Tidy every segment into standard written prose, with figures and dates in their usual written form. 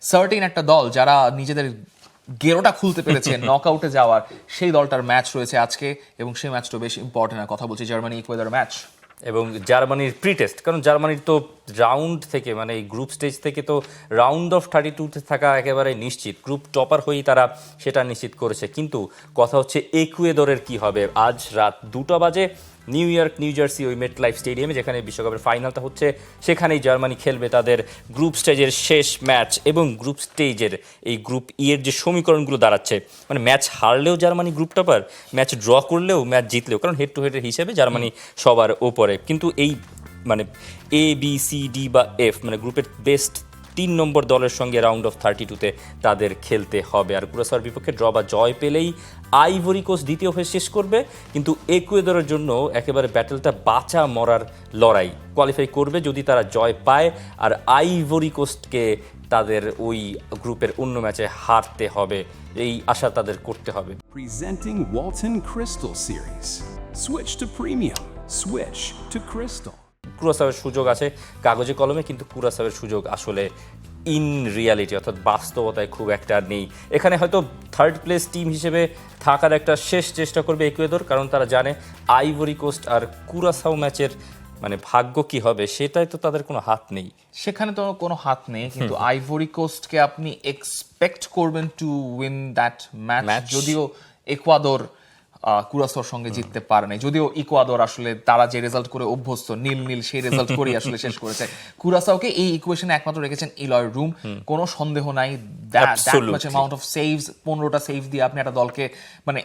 Certain একটা দল যারা নিজেদের গেরোটা খুলতে পেরেছে নকআউটে যাওয়ার, সেই দলটার ম্যাচ রয়েছে আজকে এবং সেই ম্যাচটা বেশ ইম্পর্টেন্ট। কথা বলছি জার্মানি ইকুয়েডর ম্যাচ এবং জার্মানির প্রি টেস্ট, কারণ জার্মানির তো রাউন্ড থেকে মানে এই গ্রুপ স্টেজ থেকে তো রাউন্ড অফ 32-তে থাকা একেবারে নিশ্চিত, গ্রুপ টপার হয়েই তারা সেটা নিশ্চিত করেছে। কিন্তু কথা হচ্ছে একুয়েদরের কি হবে। আজ রাত 2টা বাজে নিউ ইয়র্ক নিউ জার্সি ওই মেট লাইফ স্টেডিয়ামে, যেখানে বিশ্বকাপের ফাইনালটা হচ্ছে, সেখানেই জার্মানি খেলবে তাদের গ্রুপ স্টেজের শেষ ম্যাচ। এবং গ্রুপ স্টেজের এই গ্রুপ ই এর যে সমীকরণগুলো দাঁড়াচ্ছে, মানে ম্যাচ হারলেও Germany group topper, match draw করলেও, ম্যাচ জিতলেও, কারণ হেড টু হেডের হিসেবে জার্মানি সবার ওপরে। কিন্তু এই মানে এ বি সি ডি বা এফ মানে গ্রুপের বেস্ট 3 নম্বর দলের সঙ্গে রাউন্ড অফ 32-তে তাদের খেলতে হবে। আর কুরাসাওয়ার বিপক্ষে ড্র বা জয় পেলেই আইভরি কোস্ট দ্বিতীয় হয়ে শেষ করবে। কিন্তু একুয়েদরের জন্য একেবারে ব্যাটেলটা বাঁচা মরার লড়াই, কোয়ালিফাই করবে যদি তারা জয় পায়, আর আইভরি কোস্টকে তাদের ওই গ্রুপের অন্য ম্যাচে হারতে হবে, এই আশা তাদের করতে হবে। Presenting Walton Crystal Series. Switch to premium. Switch to Crystal. কুরাসাওয়ের সুযোগ আছে কাগজে কলমে, কিন্তু কুরাসাওয়ের সুযোগ আসলে ইন রিয়ালিটি অর্থাৎ বাস্তবতায় খুব একটা নেই। এখানে হয়তো থার্ড প্লেস টিম হিসেবে থাকার একটা শেষ চেষ্টা করবে একুয়েদর, কারণ তারা জানে আইভরি কোস্ট আর কুরাসাও ম্যাচের মানে ভাগ্য কি হবে সেটাই তো তাদের কোনো হাত নেই। সেখানে তো কোনো হাত নেই, কিন্তু আইভরি কোস্টকে আপনি এক্সপেক্ট করবেন টু উইন দ্যাট ম্যাচ, যদিও একুয়াদর কুরাসাওর সঙ্গে জিততে পারে নাই। যদিও ইকুয়াদর আসলে তারা যে রেজাল্ট করে অভ্যস্ত, নীল নীল সেই রেজাল্ট করেই আসলে শেষ করেছে। কুরাসাওকে এই ইকুয়েশনে একমাত্র রেখেছেন ইলয় রুম, কোনো সন্দেহ নাই। That much amount of saves, 15টা সেভ দিয়ে আপনি একটা দলকে মানে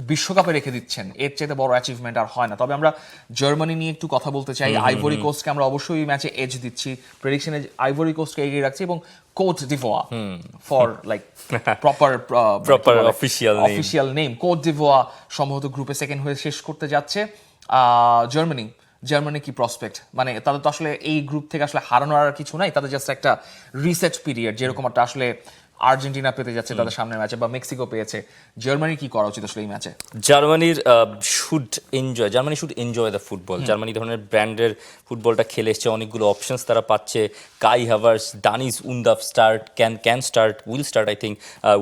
বিশ্বকাপে রেখে দিচ্ছেন, এর চেয়ে বড় অ্যাচিভমেন্ট আর হয় না। তবে আমরা জার্মানি নিয়ে একটু কথা বলতে চাই। আইভরি কোস্টকে আমরা অবশ্যই এই ম্যাচে এজ দিচ্ছি, প্রেডিকশনে আইভরি কোস্টকে এগিয়ে রাখছি, এবং Cote d'Ivoire for like proper official name, Cote d'Ivoire সম্ভবত গ্রুপে সেকেন্ড হয়ে শেষ করতে যাচ্ছে। জার্মানি কি প্রসপেক্ট, মানে তাদের তো আসলে এই গ্রুপ থেকে আসলে হারানোর আর কিছু নাই, তাদের জাস্ট একটা রিসেট পিরিয়ড, যেরকম একটা আসলে আর্জেন্টিনা পেতে যাচ্ছে তাদের সামনের ম্যাচে বা মেক্সিকো পেয়েছে। জার্মানি কি করা উচিত আসলে এই ম্যাচে? Germany should enjoy the football. Germany ধরনের ব্র্যান্ডের ফুটবলটা খেলে এসছে, অনেকগুলো অপশনস তারা পাচ্ছে। Kai Havertz, Deniz Undav will start I think,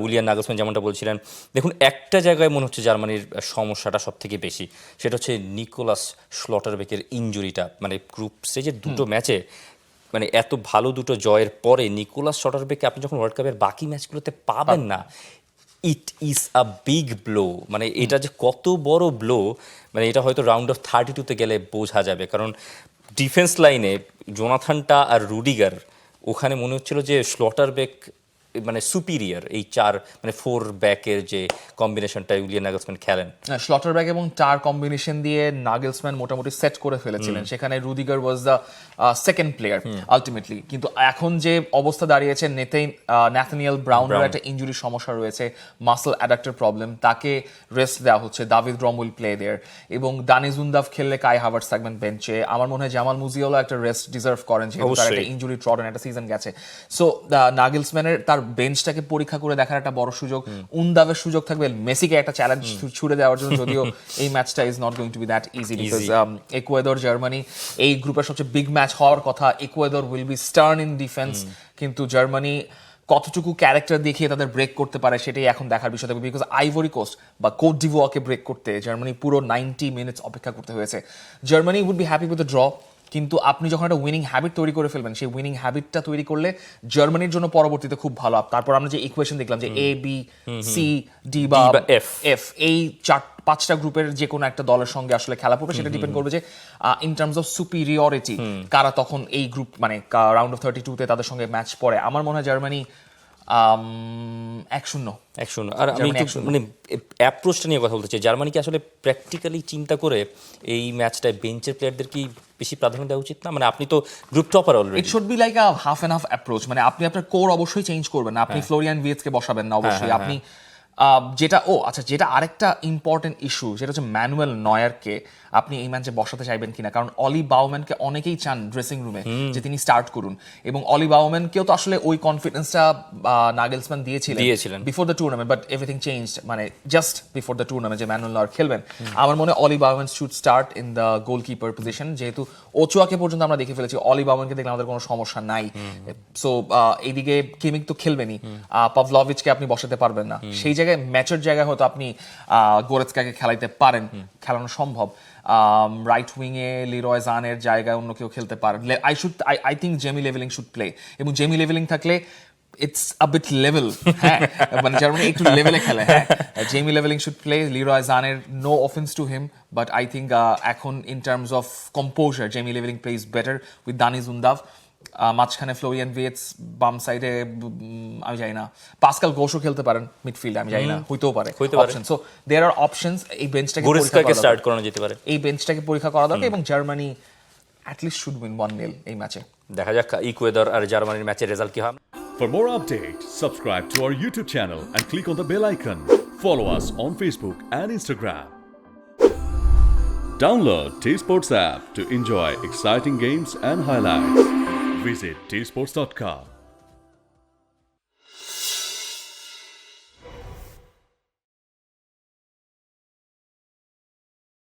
Julian Nagelsmann যেমনটা বলছিলেন। দেখুন, একটা জায়গায় মনে হচ্ছে জার্মানির সমস্যাটা সব থেকে বেশি, সেটা হচ্ছে নিকোলাস স্লটারবেকের ইনজুরিটা। মানে গ্রুপ স্টেজের দুটো ম্যাচে মানে এত ভালো দুটো জয়ের পরে নিকোলাস স্লটারবেককে আপনি যখন ওয়ার্ল্ড কাপের বাকি ম্যাচগুলোতে পাবেন না, it is a big blow. মানে এটা যে কত বড় ব্লো, মানে এটা হয়তো রাউন্ড অফ 32-তে গেলে বোঝা যাবে। কারণ ডিফেন্স লাইনে জোনাথানটা আর রুডিগার, ওখানে মনে হচ্ছিল যে স্লটারবেক মানে সুপিরিয়র এই চার মানে 4 ব্যাকের যে কম্বিনেশনটা উলিয়ান নাগলসম্যান খেলেন। স্লটারব্যাক এবং টার কম্বিনেশন দিয়ে নাগেলসম্যান মোটামুটি সেট করে ফেলেছিলেন, সেখানে Rudiger was the second player ultimately. কিন্তু এখন যে অবস্থা দাঁড়িয়েছে, ন্যাথানিয়েল ব্রাউনের একটা ইনজুরি সমস্যা রয়েছে, মাসল অ্যাডাক্টর প্রবলেম, তাকে রেস্ট দেওয়া হচ্ছে। দাভিদ রম উইল প্লে দেয়ার, এবং দানিস উন্দাফ খেললে কাই হাভার্টস থাকবেন বেঞ্চে। আমার মনে হয় জামাল মুজিয়ালও একটা রেস্ট ডিজার্ভ করেন, যেহেতু তার একটা ইনজুরি ট্রডেন একটা সিজন গেছে। সো নাগেলসম্যানের তার বেঞ্চটাকে পরীক্ষা করে দেখার একটা বড় সুযোগ। উন্দাভের সুযোগ থাকবে মেসিকে একটা চ্যালেঞ্জ ছুড়ে দেওয়ার জন্য, যদিও এই ম্যাচটা is not going to be that easy, because Ecuador Germany এই গ্রুপের সবচেয়ে বিগ ম্যাচ হওয়ার কথা। Ecuador will be stern in defence, কিন্তু জার্মানি কতটুকু ক্যারেক্টার দেখিয়ে তাদের ব্রেক করতে পারে সেটাই এখন দেখার বিষয় থাকবে। বিকজ আইভরি কোস্ট বা কোট ডিভোয়াকে ব্রেক করতে জার্মানি পুরো 90 মিনিটস অপেক্ষা করতে হয়েছে। Germany would be happy with the draw, কিন্তু আপনি যখন একটা উইনিং হ্যাবিট তৈরি করে ফেলবেন, সেই উইনিং হ্যাবিটটা তৈরি করলে জার্মানির জন্য পরবর্তীতে খুব ভালো। তারপর আমরা যে ইকুয়েশন দেখলাম যে এ বি সি ডি বা এফ, এই 4-5টা গ্রুপের যে কোনো একটা দলের সঙ্গে আসলে খেলা পড়বে, সেটা ডিপেন্ড করবে যে ইন টার্মস অফ সুপিরিয়রিটি কারা তখন এই গ্রুপ মানে রাউন্ড অফ 32-তে তাদের সঙ্গে ম্যাচ পড়ে। আমার মনে হয় জার্মানি 1-0। আর আমি একটু মানে অ্যাপ্রোচটা নিয়ে কথা বলতে চাই। জার্মানিকে আসলে প্র্যাকটিক্যালি চিন্তা করে এই ম্যাচটায় বেঞ্চের প্লেয়ারদের কি বেশি প্রাধান্য দেওয়া উচিত না? মানে আপনি তো group topper already, it should be like a half and half approach. মানে আপনি আপনার কোর অবশ্যই চেঞ্জ করবেন না, আপনি ফ্লোরিয়ান ভিয়েতসকে বসাবেন না অবশ্যই, আপনি যেটা আরেকটা ইম্পর্টেন্ট ইস্যু সেটা হচ্ছে ম্যানুয়েল নয়ারকে আপনি এই ম্যাচে বসাতে চাইবেন কিনা, কারণ অলি বাউম্যানকে অনেকেই চান ড্রেসিং রুমে যে তিনি স্টার্ট করুন, এবং অলি বাউম্যানকেও তো আসলে ওই কনফিডেন্সটা নাগেলসম্যান দিয়েছিলেন before the tournament, but everything change মানে জাস্ট বিফোর দ্য টুর্নামেন্ট যে ম্যানুয়েল নয়ার খেলবেন। আমার মনে হয় অলি Bowman should start in the goalkeeper position, যেহেতু ওচোয়াকে পর্যন্ত আমরা দেখে ফেলেছি, অলি বাউম্যানকে দেখলে আমাদের কোনো সমস্যা নাই। সো এইদিকে কিমিক তো খেলবেনই, পাভলভিচকে আপনি বসাতে পারবেন না, সেই জায়গায় ম্যাচের জায়গায় হয়তো আপনি গোরেৎকাকে খেলাইতে পারেন, খেলানো সম্ভব। রাইট উইংয়ে লিরয় জানের জায়গায় অন্য কেউ খেলতে পারেন। I think Jamie Leweling should play, এবং জেমি লেভেলিং থাকলে ইটস আ বিট লেভেল, হ্যাঁ মানে জার্মানি একটু লেভেলে খেলে, হ্যাঁ Jamie Leweling should play. Leroy জানের no offence to him, but I think এখন in terms of composure Jamie Leweling plays better with Deniz Undav. মাঝখানে ফ্লোরিয়ান ভিয়েটস, বাম সাইডে আমি জানি না, পাসকাল গোশও খেলতে পারেন মিডফিল্ডে, আমি জানি না, হইতেও পারে option. So there are options, এই বেঞ্চটাকে স্টার্ট করানো যেতে পারে, এই বেঞ্চটাকে পরীক্ষা করা দরকার, এবং জার্মানি অ্যাটলিস্ট শুড উইন 1-0 এই ম্যাচে। দেখা যাক ইকুয়েডর আর জার্মানির ম্যাচের রেজাল্ট কি হয়। For more updates, subscribe to our YouTube channel and click on the bell icon. Follow us on Facebook and Instagram. Download T-Sports app to enjoy exciting games and highlights. Visit tsports.com.